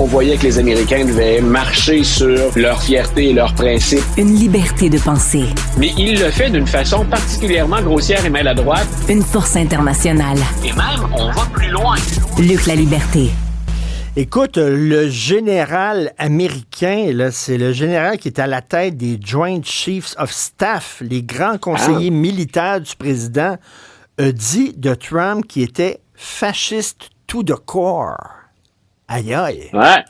On voyait que les Américains devaient marcher sur leur fierté et leurs principes. Une liberté de penser. Mais il le fait d'une façon particulièrement grossière et maladroite. Une force internationale. Et même, on va plus loin. Luc La Liberté. Écoute, le général américain, là, c'est le général qui est à la tête des Joint Chiefs of Staff, les grands conseillers militaires du président, a dit de Trump qu'il était fasciste to the core. Aïe aïe. Ouais.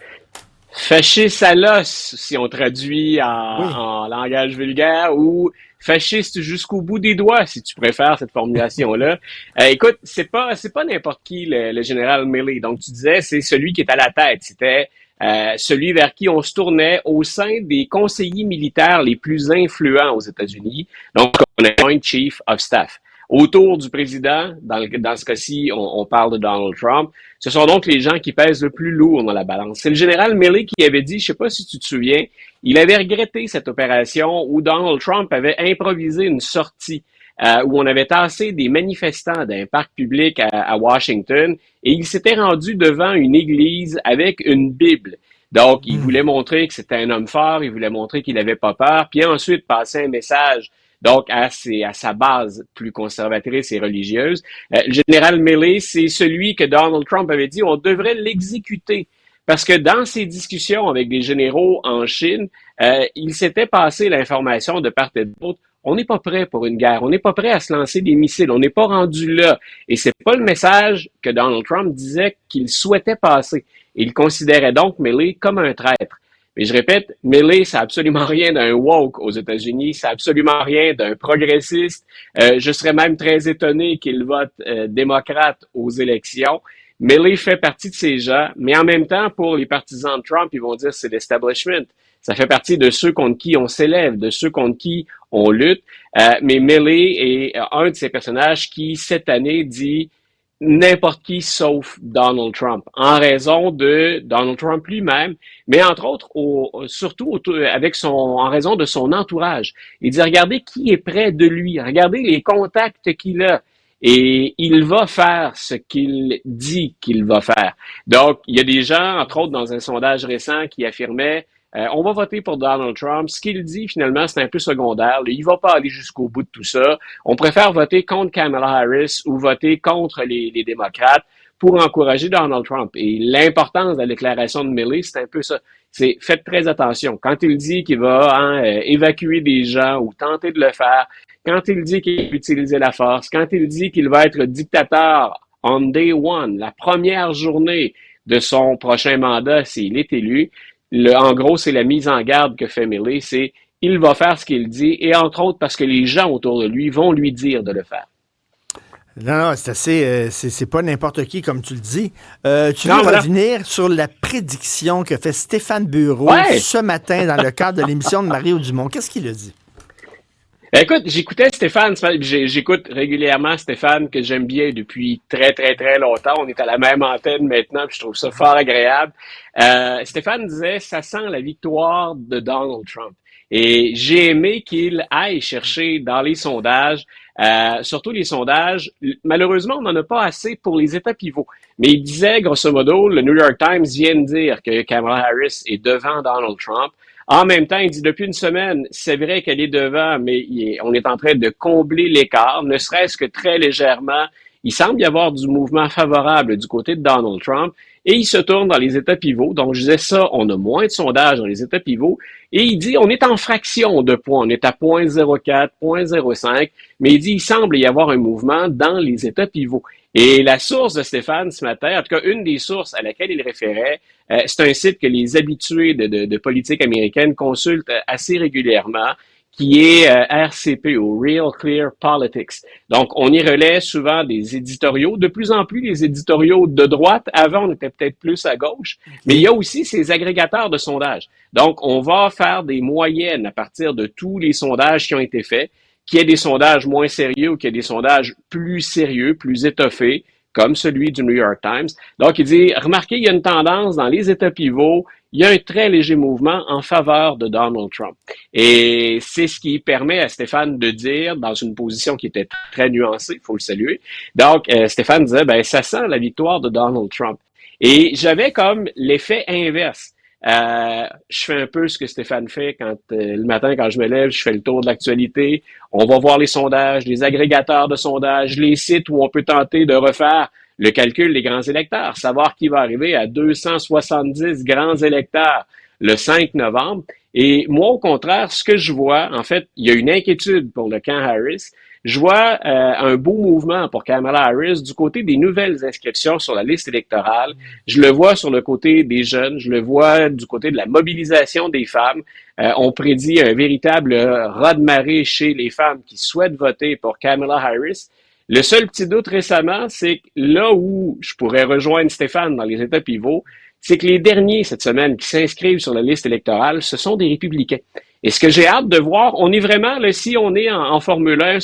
Fasciste à l'os, si on traduit en langage vulgaire, ou fasciste jusqu'au bout des doigts, si tu préfères cette formulation-là. Écoute, c'est pas n'importe qui le général Milley. Donc tu disais, c'est celui qui est à la tête. C'était celui vers qui on se tournait au sein des conseillers militaires les plus influents aux États-Unis. Donc on a Joint Chief of Staff. Autour du président, dans ce cas-ci, on parle de Donald Trump. Ce sont donc les gens qui pèsent le plus lourd dans la balance. C'est le général Milley qui avait dit, je sais pas si tu te souviens, il avait regretté cette opération où Donald Trump avait improvisé une sortie où on avait tassé des manifestants d'un parc public à Washington et il s'était rendu devant une église avec une Bible. Donc, il voulait montrer que c'était un homme fort, il voulait montrer qu'il n'avait pas peur, puis ensuite passer un message donc à sa base plus conservatrice et religieuse. Le général Milley, c'est celui que Donald Trump avait dit, on devrait l'exécuter. Parce que dans ses discussions avec des généraux en Chine, il s'était passé l'information de part et d'autre. On n'est pas prêt pour une guerre. On n'est pas prêt à se lancer des missiles. On n'est pas rendu là. Et c'est pas le message que Donald Trump disait qu'il souhaitait passer. Il considérait donc Milley comme un traître. Mais je répète, Milley, ça n'a absolument rien d'un woke aux États-Unis, ça n'a absolument rien d'un progressiste. Je serais même très étonné qu'il vote démocrate aux élections. Milley fait partie de ces gens, mais en même temps, pour les partisans de Trump, ils vont dire que c'est l'establishment. Ça fait partie de ceux contre qui on s'élève, de ceux contre qui on lutte. Mais Milley est un de ces personnages qui, cette année, dit n'importe qui sauf Donald Trump, en raison de Donald Trump lui-même, mais entre autres, surtout en raison de son entourage. Il dit, regardez qui est près de lui, regardez les contacts qu'il a, et il va faire ce qu'il dit qu'il va faire. Donc, il y a des gens, entre autres, dans un sondage récent qui affirmaient on va voter pour Donald Trump. Ce qu'il dit, finalement, c'est un peu secondaire. Il va pas aller jusqu'au bout de tout ça. On préfère voter contre Kamala Harris ou voter contre les démocrates pour encourager Donald Trump. Et l'importance de la déclaration de Milley, c'est un peu ça. C'est faites très attention. Quand il dit qu'il va évacuer des gens ou tenter de le faire, quand il dit qu'il va utiliser la force, quand il dit qu'il va être le dictateur on day one, la première journée de son prochain mandat s'il est élu, en gros, c'est la mise en garde que fait Milley, c'est il va faire ce qu'il dit, et entre autres parce que les gens autour de lui vont lui dire de le faire. Non, c'est assez, c'est pas n'importe qui, comme tu le dis. Tu veux revenir sur la prédiction que fait Stéphane Bureau ce matin dans le cadre de l'émission de Mario Dumont. Qu'est-ce qu'il a dit? Écoute, j'écoutais Stéphane, j'écoute régulièrement Stéphane, que j'aime bien depuis très, très, très longtemps. On est à la même antenne maintenant, puis je trouve ça fort agréable. Stéphane disait, ça sent la victoire de Donald Trump. Et j'ai aimé qu'il aille chercher dans les sondages, surtout les sondages, malheureusement, on n'en a pas assez pour les états pivots. Mais il disait, grosso modo, le New York Times vient de dire que Kamala Harris est devant Donald Trump. En même temps, il dit depuis une semaine, c'est vrai qu'elle est devant, mais on est en train de combler l'écart, ne serait-ce que très légèrement. Il semble y avoir du mouvement favorable du côté de Donald Trump et il se tourne dans les états pivots. Donc, je disais ça, on a moins de sondages dans les états pivots et il dit on est en fraction de points, on est à 0.04, 0.05, mais il dit il semble y avoir un mouvement dans les états pivots. Et la source de Stéphane ce matin, en tout cas une des sources à laquelle il référait, c'est un site que les habitués de politique américaine consultent assez régulièrement, qui est RCP, ou Real Clear Politics. Donc, on y relaie souvent des éditoriaux, de plus en plus les éditoriaux de droite. Avant, on était peut-être plus à gauche, mais il y a aussi ces agrégateurs de sondages. Donc, on va faire des moyennes à partir de tous les sondages qui ont été faits, qu'il y ait des sondages moins sérieux ou qu'il y ait des sondages plus sérieux, plus étoffés, comme celui du New York Times. Donc, il dit, remarquez, il y a une tendance dans les états pivots, il y a un très léger mouvement en faveur de Donald Trump. Et c'est ce qui permet à Stéphane de dire, dans une position qui était très nuancée, il faut le saluer. Donc, Stéphane disait, ça sent la victoire de Donald Trump. Et j'avais comme l'effet inverse. Je fais un peu ce que Stéphane fait quand le matin, quand je me lève, je fais le tour de l'actualité. On va voir les sondages, les agrégateurs de sondages, les sites où on peut tenter de refaire le calcul des grands électeurs, savoir qui va arriver à 270 grands électeurs le 5 novembre. Et moi, au contraire, ce que je vois, en fait, il y a une inquiétude pour le camp Harris. Je vois un beau mouvement pour Kamala Harris du côté des nouvelles inscriptions sur la liste électorale. Je le vois sur le côté des jeunes. Je le vois du côté de la mobilisation des femmes. On prédit un véritable raz-de-marée chez les femmes qui souhaitent voter pour Kamala Harris. Le seul petit doute récemment, c'est que là où je pourrais rejoindre Stéphane dans les États pivots, c'est que les derniers cette semaine qui s'inscrivent sur la liste électorale, ce sont des républicains. Et ce que j'ai hâte de voir, on est vraiment, là, si on est en Formule 1,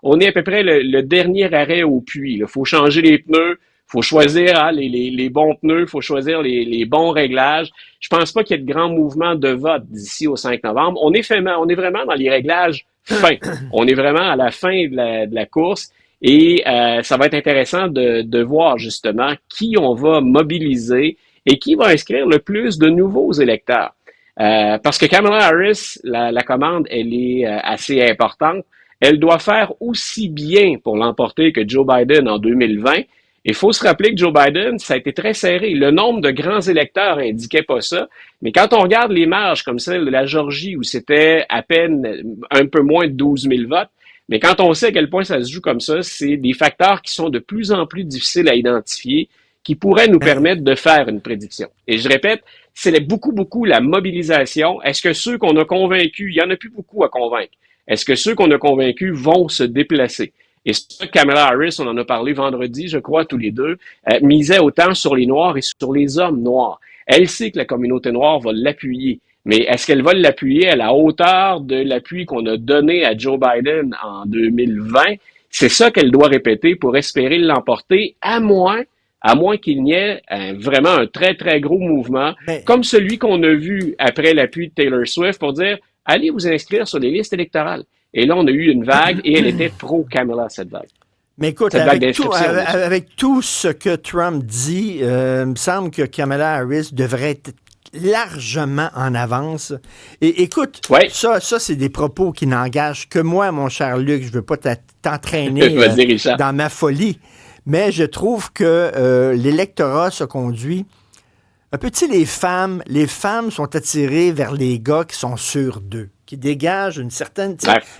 on est à peu près le dernier arrêt au puits. Il faut changer les pneus, faut choisir les bons pneus, faut choisir les bons réglages. Je pense pas qu'il y ait de grands mouvements de vote d'ici au 5 novembre. On est vraiment dans les réglages fins. On est vraiment à la fin de la course. Et ça va être intéressant de voir justement qui on va mobiliser et qui va inscrire le plus de nouveaux électeurs. Parce que Kamala Harris, la commande, elle est assez importante. Elle doit faire aussi bien pour l'emporter que Joe Biden en 2020. Il faut se rappeler que Joe Biden, ça a été très serré. Le nombre de grands électeurs indiquait pas ça. Mais quand on regarde les marges comme celle de la Georgie, où c'était à peine un peu moins de 12 000 votes, mais quand on sait à quel point ça se joue comme ça, c'est des facteurs qui sont de plus en plus difficiles à identifier, qui pourraient nous permettre de faire une prédiction. Et je répète, c'est beaucoup la mobilisation. Est-ce que ceux qu'on a convaincus, il y en a plus beaucoup à convaincre, est-ce que ceux qu'on a convaincus vont se déplacer? Et ça, Kamala Harris, on en a parlé vendredi, je crois, tous les deux, misait autant sur les Noirs et sur les hommes noirs. Elle sait que la communauté noire va l'appuyer. Mais est-ce qu'elle va l'appuyer à la hauteur de l'appui qu'on a donné à Joe Biden en 2020? C'est ça qu'elle doit répéter pour espérer l'emporter, à moins qu'il n'y ait vraiment un très gros mouvement, comme celui qu'on a vu après l'appui de Taylor Swift pour dire « Allez vous inscrire sur les listes électorales ». Et là, on a eu une vague et elle était pro-Kamala, cette vague. Mais écoute, avec tout ce que Trump dit, il me semble que Kamala Harris devrait être largement en avance. Et écoute, ça c'est des propos qui n'engagent que moi, mon cher Luc. Je veux pas t'entraîner dans ma folie. Mais je trouve que l'électorat se conduit un peu, tu sais, les femmes sont attirées vers les gars qui sont sûrs d'eux, qui dégagent une certaine...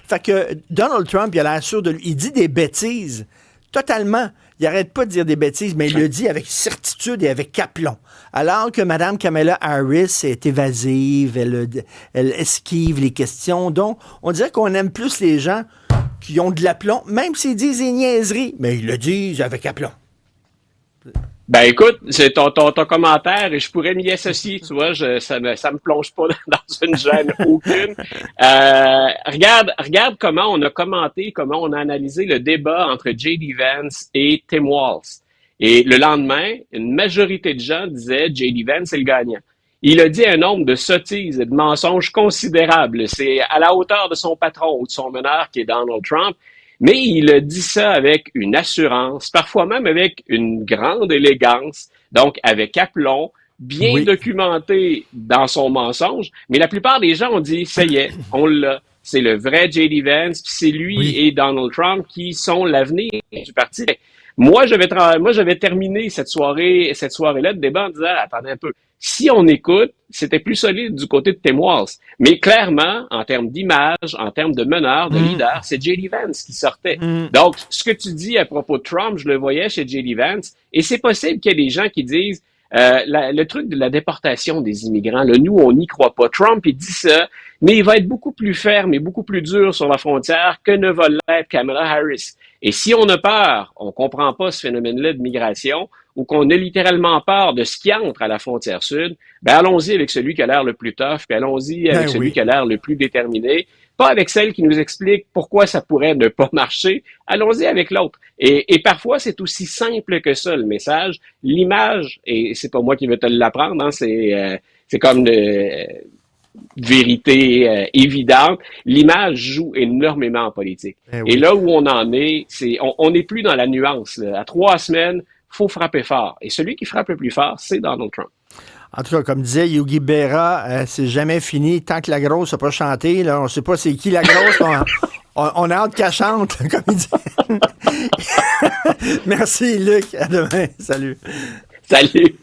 Fait que Donald Trump, il a l'air sûr de lui. Il dit des bêtises, totalement. Il arrête pas de dire des bêtises, mais il le dit avec certitude et avec aplomb. Alors que Mme Kamala Harris est évasive, elle esquive les questions. Donc, on dirait qu'on aime plus les gens qui ont de l'aplomb, même s'ils disent des niaiseries, mais ils le disent avec aplomb. Ben écoute, c'est ton commentaire et je pourrais m'y associer, tu vois, ça me plonge pas dans une gêne aucune. Regarde comment on a commenté, comment on a analysé le débat entre J.D. Vance et Tim Walz. Et le lendemain, une majorité de gens disaient J.D. Vance est le gagnant. Il a dit un nombre de sottises et de mensonges considérables. C'est à la hauteur de son patron ou de son meneur qui est Donald Trump. Mais il a dit ça avec une assurance, parfois même avec une grande élégance, donc avec aplomb, bien documenté dans son mensonge. Mais la plupart des gens ont dit, ça y est, on l'a. C'est le vrai J.D. Vance, puis c'est lui et Donald Trump qui sont l'avenir du parti. Moi, j'avais terminé cette soirée-là de débat en disant, attendez un peu, si on écoute, c'était plus solide du côté de Tim Walz. Mais clairement, en termes d'image, en termes de meneur, de leader, c'est J.D. Vance qui sortait. Donc, ce que tu dis à propos de Trump, je le voyais chez J.D. Vance, et c'est possible qu'il y ait des gens qui disent, le truc de la déportation des immigrants, là, nous, on n'y croit pas. Trump, il dit ça, mais il va être beaucoup plus ferme et beaucoup plus dur sur la frontière que ne va l'être Kamala Harris. Et si on a peur, on comprend pas ce phénomène-là de migration, ou qu'on a littéralement peur de ce qui entre à la frontière sud, ben allons-y avec celui qui a l'air le plus tough, puis allons-y avec celui qui a l'air le plus déterminé, pas avec celle qui nous explique pourquoi ça pourrait ne pas marcher, allons-y avec l'autre. Et parfois, c'est aussi simple que ça, le message. L'image, et c'est pas moi qui vais te l'apprendre, hein, c'est comme vérité évidente, l'image joue énormément en politique. Et là où on en est, on n'est plus dans la nuance. Là. À 3 semaines, faut frapper fort. Et celui qui frappe le plus fort, c'est Donald Trump. En tout cas, comme disait Yogi Berra, c'est jamais fini tant que la grosse n'a pas chanté. Là, on ne sait pas c'est qui la grosse. On a hâte qu'elle chante, comme il dit. Merci, Luc. À demain. Salut. Salut.